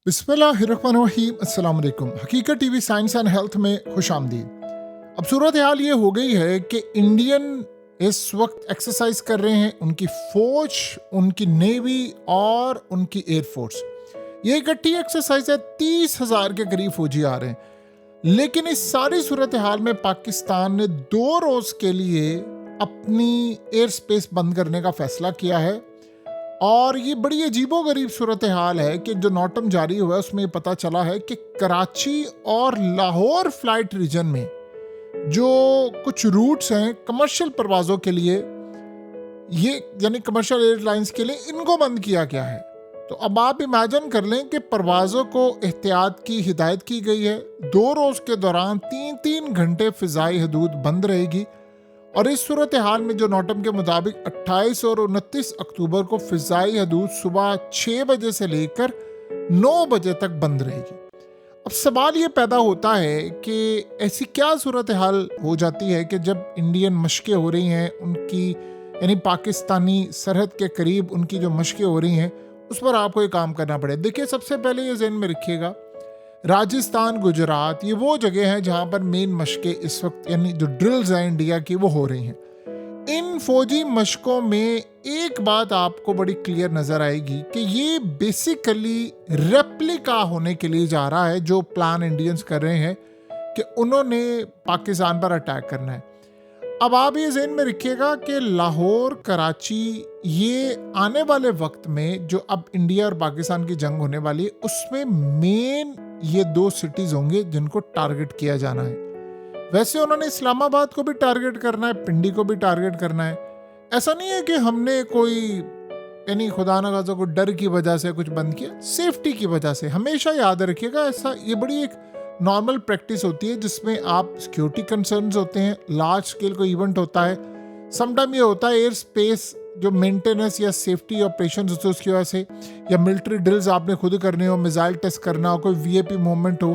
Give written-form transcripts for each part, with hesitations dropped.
बिस्मिल्लाहिर्रहमानिर्रहीम। अस्सलाम वालेकुम। हकीकत टीवी साइंस एंड हेल्थ में खुश आमदीद। अब सूरत हाल ये हो गई है कि इंडियन इस वक्त एक्सरसाइज कर रहे हैं, उनकी फौज, उनकी नेवी और उनकी एयरफोर्स, ये इकट्ठी एक्सरसाइज है। 30,000 के करीब फौजी आ रहे हैं। लेकिन इस सारी सूरत हाल में पाकिस्तान ने 2 रोज के लिए अपनी एयर स्पेस बंद करने का फैसला किया है। और ये बड़ी अजीबोगरीब सूरत हाल है कि जो नोटम जारी हुआ है उसमें पता चला है कि कराची और लाहौर फ्लाइट रीजन में जो कुछ रूट्स हैं कमर्शियल परवाज़ों के लिए, ये यानी कमर्शियल एयरलाइंस के लिए, इनको बंद किया गया है। तो अब आप इमेजिन कर लें कि परवाज़ों को एहतियात की हिदायत की गई है। 2 रोज़ के दौरान 3-3 घंटे फ़िज़ाई हदूद बंद रहेगी। और इस सूरत हाल में जो नोटम के मुताबिक 28 और 29 अक्टूबर को फ़िज़ाई हदूद सुबह 6 बजे से लेकर 9 बजे तक बंद रहेगी। अब सवाल ये पैदा होता है कि ऐसी क्या सूरत हाल हो जाती है कि जब इंडियन मशक़ें हो रही हैं, उनकी यानी पाकिस्तानी सरहद के करीब उनकी जो मशक़ें हो रही हैं, उस पर आपको ये काम करना पड़े। देखिए, सबसे पहले ये ज़हन में रखिएगा, राजस्थान, गुजरात, ये वो जगह है जहाँ पर मेन मशक़ें इस वक्त यानी जो ड्रिल्स हैं इंडिया की वो हो रही हैं। इन फौजी मशकों में एक बात आपको बड़ी क्लियर नजर आएगी कि ये बेसिकली रेप्लिका होने के लिए जा रहा है। जो प्लान इंडियंस कर रहे हैं कि उन्होंने पाकिस्तान पर अटैक करना है। अब आप ये ज़हन में रखिएगा कि लाहौर, कराची, ये आने वाले वक्त में जो अब इंडिया और पाकिस्तान की जंग होने वाली है, उसमें मेन ये 2 सिटीज़ होंगे जिनको टारगेट किया जाना है। वैसे उन्होंने इस्लामाबाद को भी टारगेट करना है, पिंडी को भी टारगेट करना है। ऐसा नहीं है कि हमने कोई यानी खुदा न खास्ता कोई डर की वजह से कुछ बंद किया, सेफ्टी की वजह से। हमेशा याद रखिएगा, ऐसा ये बड़ी एक नॉर्मल प्रैक्टिस होती है जिसमें आप सिक्योरिटी कंसर्न्स होते हैं, लार्ज स्केल कोई इवेंट होता है, समटाइम ये होता है एयर स्पेस जो मेंटेनेंस या सेफ्टी ऑपरेशन होते हैं उसकी वजह से, या मिलिट्री ड्रिल्स आपने खुद करने हो, मिसाइल टेस्ट करना हो, कोई वीआईपी मूवमेंट हो,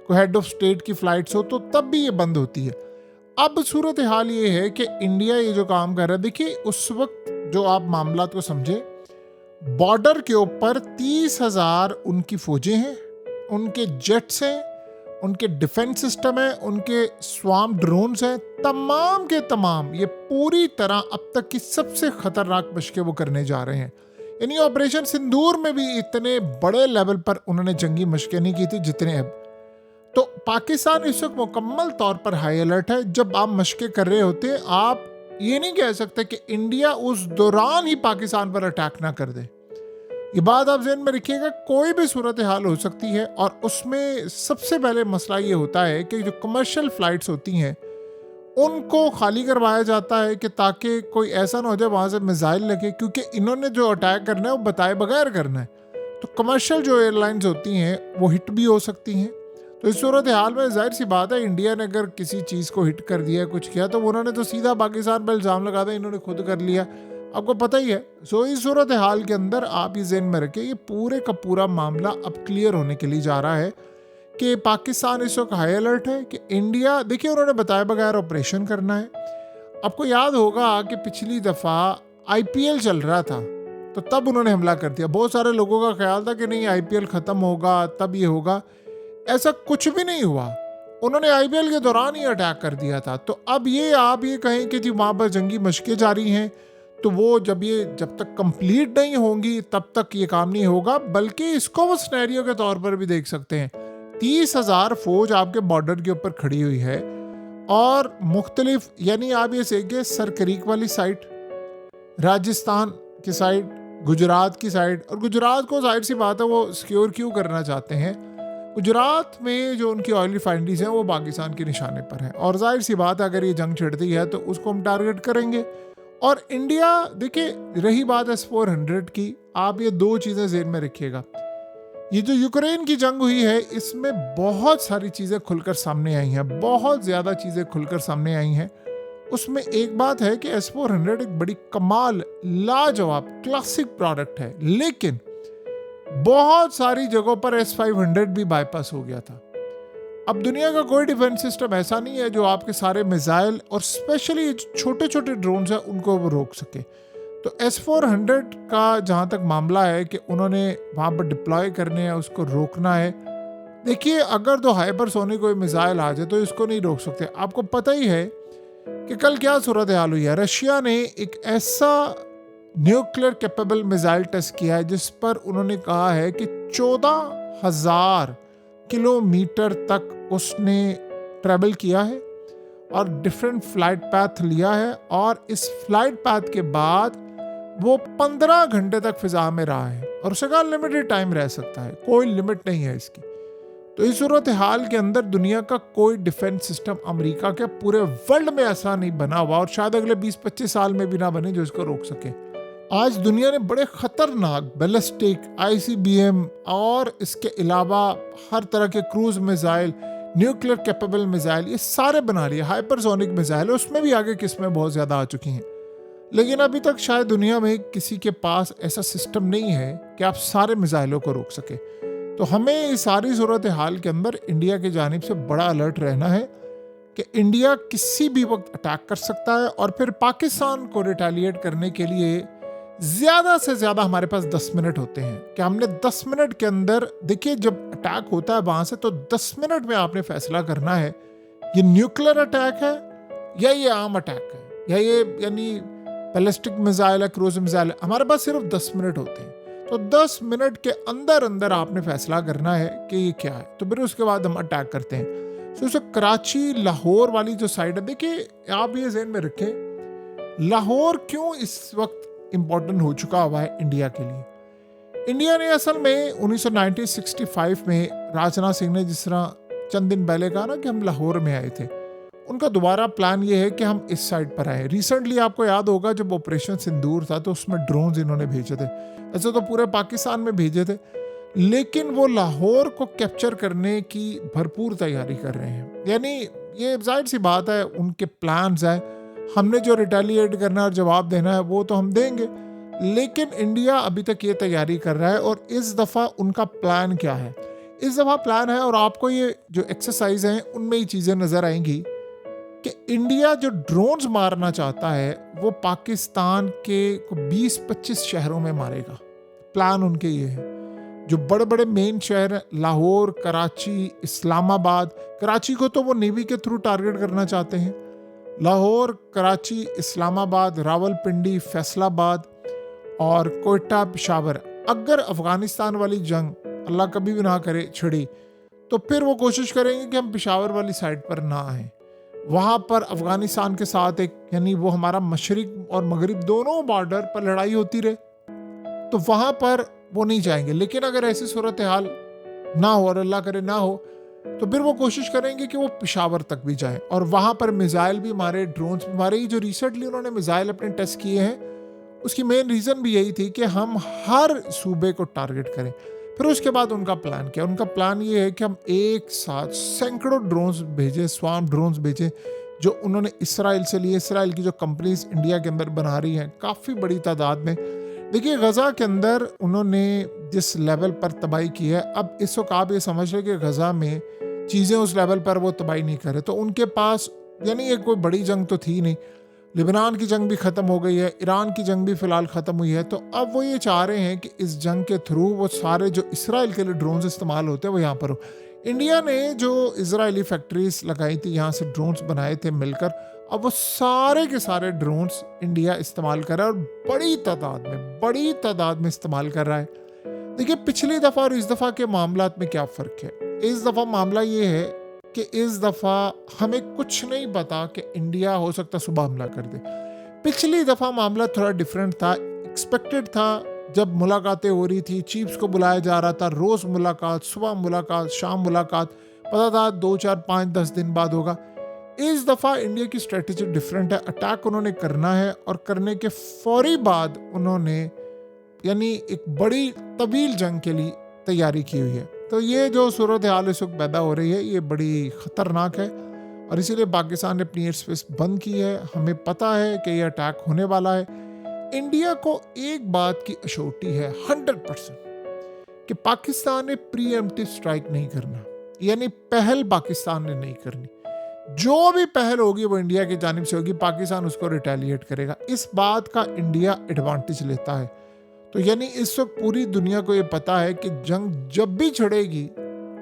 कोई हेड ऑफ स्टेट की फ्लाइट्स हो, तो तब भी ये बंद होती है। अब सूरत हाल ये है कि इंडिया ये जो काम कर रहा है, देखिए उस वक्त जो आप मामला को समझे, बॉर्डर के ऊपर 30,000 उनकी फौजें हैं, उनके जेट्स हैं, उनके डिफेंस सिस्टम है, उनके स्वाम ड्रोन्स हैं, तमाम के तमाम ये पूरी तरह अब तक की सबसे खतरनाक मशक़ें वो करने जा रहे हैं। यानी ऑपरेशन सिंदूर में भी इतने बड़े लेवल पर उन्होंने जंगी मशक़ें नहीं की थी जितने अब। तो पाकिस्तान इस वक्त मुकम्मल तौर पर हाई अलर्ट है। जब आप मशक़ें कर रहे होते हैं, आप ये नहीं कह सकते कि इंडिया उस दौरान ही पाकिस्तान पर अटैक ना कर दे। ये बात आप ज़हन में रखिएगा, कोई भी सूरत हाल हो सकती है। और उसमें सबसे पहले मसला ये होता है कि जो कमर्शियल फ़्लाइट्स होती हैं उनको खाली करवाया जाता है कि ताकि कोई ऐसा ना हो जाए वहाँ से मिसाइल लगे, क्योंकि इन्होंने जो अटैक करना है वो बताए बगैर करना है। तो कमर्शियल जो एयरलाइंस होती हैं वो हिट भी हो सकती हैं। तो इस सूरत हाल में जाहिर सी बात है, इंडिया ने अगर किसी चीज़ को हिट कर दिया, कुछ किया, तो उन्होंने तो सीधा पाकिस्तान पर इल्ज़ाम लगा दिया, इन्होंने खुद कर लिया, आपको पता ही है। सो इस सूरत हाल के अंदर आप ये ज़हन में रखें, ये पूरे का पूरा मामला अब क्लियर होने के लिए जा रहा है कि पाकिस्तान इस वक्त हाई अलर्ट है कि इंडिया, देखिए उन्होंने बताए बगैर ऑपरेशन करना है। आपको याद होगा कि पिछली दफ़ा IPL चल रहा था तो तब उन्होंने हमला कर दिया। बहुत सारे लोगों का ख्याल था कि नहीं IPL ख़त्म होगा तब ये होगा, ऐसा कुछ भी नहीं हुआ। उन्होंने IPL के दौरान ही अटैक कर दिया था। तो अब ये आप ये कहें कि जी वहाँ पर जंगी मशक़ें जारी हैं, तो वो जब तक कंप्लीट नहीं होंगी तब तक ये काम नहीं होगा। बल्कि इसको वो सिनेरियो के तौर पर भी देख सकते हैं, 30,000 फौज आपके बॉर्डर के ऊपर खड़ी हुई है और मुख्तलिफ, यानी आप ये सेके सरकरीक वाली साइड, राजस्थान की साइड, गुजरात की साइड। और गुजरात को जाहिर सी बात है वो सिक्योर क्यों करना चाहते हैं, गुजरात में जो उनकी ऑयल रिफाइनरीज हैं वो पाकिस्तान के निशाने पर हैं, और जाहिर सी बात है अगर ये जंग छिड़ती है तो उसको हम टारगेट करेंगे। और इंडिया, देखिए रही बात S-400 की, आप ये 2 चीज़ें ज़हन में रखिएगा। ये जो यूक्रेन की जंग हुई है इसमें बहुत सारी चीज़ें खुलकर सामने आई हैं, बहुत ज़्यादा चीज़ें खुलकर सामने आई हैं। उसमें एक बात है कि S-400 एक बड़ी कमाल, लाजवाब, क्लासिक प्रोडक्ट है, लेकिन बहुत सारी जगहों पर S-500 भी बाईपास हो गया था। अब दुनिया का कोई डिफेंस सिस्टम ऐसा नहीं है जो आपके सारे मिसाइल और स्पेशली छोटे छोटे ड्रोन्स हैं उनको वो रोक सके। तो S-400 का जहाँ तक मामला है कि उन्होंने वहाँ पर डिप्लॉय करने हैं, उसको रोकना है। देखिए, अगर तो हाइपरसोनिक कोई मिसाइल आ जाए तो इसको नहीं रोक सकते। आपको पता ही है कि कल क्या सूरत हाल हुई है। रशिया ने एक ऐसा न्यूक्लियर कैपेबल मिसाइल टेस्ट किया है जिस पर उन्होंने कहा है कि 14,000 किलोमीटर तक उसने ट्रैवल किया है और डिफरेंट फ्लाइट पैथ लिया है, और इस फ्लाइट पैथ के बाद वो 15 घंटे तक फिजा में रहा है और उसका अनलिमिटेड टाइम रह सकता है, कोई लिमिट नहीं है इसकी। तो इस सूरत हाल के अंदर दुनिया का कोई डिफेंस सिस्टम अमेरिका के पूरे वर्ल्ड में ऐसा नहीं बना हुआ, और शायद अगले 20-25 साल में भी ना बने जो इसको रोक सके। आज दुनिया ने बड़े खतरनाक बैलिस्टिक, ICBM और इसके अलावा हर तरह के cruise missile, nuclear capable missile, ये सारे बना लिए। हाइपरसोनिक मिसाइल उसमें भी आगे किस्में बहुत ज़्यादा आ चुकी हैं, लेकिन अभी तक शायद दुनिया में किसी के पास ऐसा सिस्टम नहीं है कि आप सारे मिसाइलों को रोक सके। तो हमें इस सारी सूरत हाल के अंदर इंडिया की जानिब से बड़ा अलर्ट रहना है कि इंडिया किसी भी वक्त अटैक कर सकता है, और फिर पाकिस्तान को रिटेलिएट करने के लिए ज़्यादा से ज़्यादा हमारे पास 10 मिनट होते हैं कि हमने 10 मिनट के अंदर, देखिए जब अटैक होता है वहाँ से, तो 10 मिनट में आपने फैसला करना है ये न्यूक्लियर अटैक है या ये आम अटैक है, या ये यानी बैलिस्टिक मिसाइल है, क्रूज मिसाइल है। हमारे पास सिर्फ 10 मिनट होते हैं, तो 10 मिनट के अंदर अंदर आपने फैसला करना है कि ये क्या है, तो फिर उसके बाद हम अटैक करते हैं। तो कराची लाहौर वाली जो साइड है, देखिए आप ये ज़हन में रखें लाहौर क्यों इस वक्त इम्पोर्टेंट हो चुका हुआ है इंडिया के लिए। इंडिया ने असल में 1965 में राजनाथ सिंह ने जिस तरह चंद दिन पहले कहा ना कि हम लाहौर में आए थे, उनका दोबारा प्लान ये है कि हम इस साइड पर आए। रिसेंटली आपको याद होगा जब ऑपरेशन सिंदूर था तो उसमें ड्रोन्स इन्होंने भेजे थे, ऐसे तो पूरे पाकिस्तान में भेजे थे, लेकिन वो लाहौर को कैप्चर करने की भरपूर तैयारी कर रहे हैं। यानी ये जाहिर सी बात है उनके प्लान्स हैं, हमने जो रिटेलिएट करना और जवाब देना है वो तो हम देंगे, लेकिन इंडिया अभी तक ये तैयारी कर रहा है। और इस दफ़ा उनका प्लान क्या है, इस दफ़ा प्लान है, और आपको ये जो एक्सरसाइज हैं उनमें ये चीज़ें नज़र आएंगी कि इंडिया जो ड्रोन्स मारना चाहता है वो पाकिस्तान के 20-25 शहरों में मारेगा। प्लान उनके ये है, जो बड़े बड़े मेन शहर हैं लाहौर, कराची, इस्लामाबाद। कराची को तो वो नेवी के थ्रू टारगेट करना चाहते हैं। लाहौर, कराची, इस्लामाबाद, रावलपिंडी, फैसलाबाद और कोयटा, पेशावर। अगर अफगानिस्तान वाली जंग अल्लाह कभी भी ना करे छिड़ी, तो फिर वो कोशिश करेंगे कि हम पेशावर वाली साइड पर ना आएँ। वहाँ पर अफगानिस्तान के साथ एक यानी वो हमारा मशरिक और मगरिब दोनों बॉर्डर पर लड़ाई होती रहे, तो वहाँ पर वो नहीं जाएंगे। लेकिन अगर ऐसी सूरत हाल ना हो और अल्लाह करे ना हो, तो फिर वो कोशिश करेंगे कि वो पेशावर तक भी जाएं और वहाँ पर मिसाइल भी मारे, ड्रोन्स भी मारे। जो रिसेंटली उन्होंने मिसाइल अपने टेस्ट किए हैं उसकी मेन रीज़न भी यही थी कि हम हर सूबे को टारगेट करें। फिर उसके बाद उनका प्लान क्या, उनका प्लान ये है कि हम एक साथ सैकड़ों ड्रोन्स भेजें, स्वाम ड्रोन्स भेजें, जो उन्होंने इसराइल से लिए। इसराइल की जो कंपनीज इंडिया के अंदर बना रही हैं काफ़ी बड़ी तादाद में। देखिए गज़ा के अंदर उन्होंने जिस लेवल पर तबाही की है, अब इस वक्त आप ये समझ लें कि गज़ा में चीज़ें उस लेवल पर वो तबाही नहीं करे, तो उनके पास यानी ये कोई बड़ी जंग तो थी नहीं। लिबनान की जंग भी ख़त्म हो गई है, ईरान की जंग भी फ़िलहाल ख़त्म हुई है, तो अब वो ये चाह रहे हैं कि इस जंग के थ्रू वो सारे जो इसराइल के लिए ड्रोन्स इस्तेमाल होते हैं वो यहाँ पर हो। इंडिया ने जो इजरायली फैक्ट्रीज लगाई थी, यहाँ से ड्रोन्स बनाए थे मिलकर, अब वो सारे के सारे ड्रोन्स इंडिया इस्तेमाल कर रहा है और बड़ी तादाद में इस्तेमाल कर रहा है। देखिए पिछली दफ़ा और इस दफ़ा के मामलात में क्या फ़र्क है। इस दफ़ा मामला ये है कि इस दफ़ा हमें कुछ नहीं पता कि इंडिया हो सकता सुबह हमला कर दे। पिछली दफ़ा मामला थोड़ा डिफरेंट था, एक्सपेक्टेड था। जब मुलाकातें हो रही थी, चीफ्स को बुलाया जा रहा था, रोज़ मुलाकात, सुबह मुलाकात, शाम मुलाकात, पता था 2, 4, 5, 10 दिन बाद होगा। इस दफ़ा इंडिया की स्ट्रेटेजी डिफरेंट है। अटैक उन्होंने करना है और करने के फौरी बाद उन्होंने यानी एक बड़ी तवील जंग के लिए तैयारी की हुई है। तो ये जो सूरत हाल इस वक्त पैदा हो रही है ये बड़ी ख़तरनाक है और इसीलिए पाकिस्तान ने अपनी एयर स्पेस बंद की है। हमें पता है कि ये अटैक होने वाला है। इंडिया को एक बात की अश्योरिटी है 100% कि पाकिस्तान ने प्रीएम्प्टिव स्ट्राइक नहीं करना, यानी पहल पाकिस्तान ने नहीं करनी। जो भी पहल होगी वो इंडिया की जानिब से होगी, पाकिस्तान उसको रिटेलिएट करेगा। इस बात का इंडिया एडवांटेज लेता है। तो यानी इस वक्त पूरी दुनिया को ये पता है कि जंग जब भी छिड़ेगी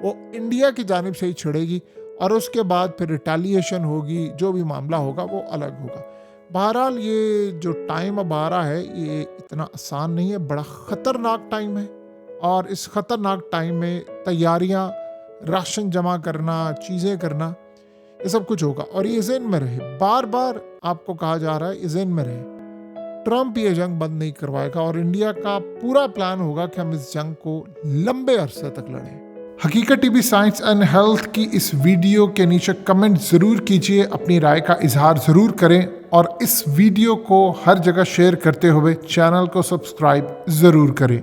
वो इंडिया की जानिब से ही छिड़ेगी और उसके बाद फिर रिटेलिएशन होगी, जो भी मामला होगा वो अलग होगा। बहरहाल ये जो टाइम अब आ रहा है ये इतना आसान नहीं है, बड़ा ख़तरनाक टाइम है और इस ख़तरनाक टाइम में तैयारियां, राशन जमा करना, चीज़ें करना, ये सब कुछ होगा और ये ज़हन में रहे, बार बार आपको कहा जा रहा है ये ज़हन में रहे, ट्रंप ये जंग बंद नहीं करवाएगा और इंडिया का पूरा प्लान होगा कि हम इस जंग को लंबे अरसे तक लड़ें। हकीकत टीवी साइंस एंड हेल्थ की इस वीडियो के नीचे कमेंट ज़रूर कीजिए, अपनी राय का इजहार ज़रूर करें और इस वीडियो को हर जगह शेयर करते हुए चैनल को सब्सक्राइब ज़रूर करें।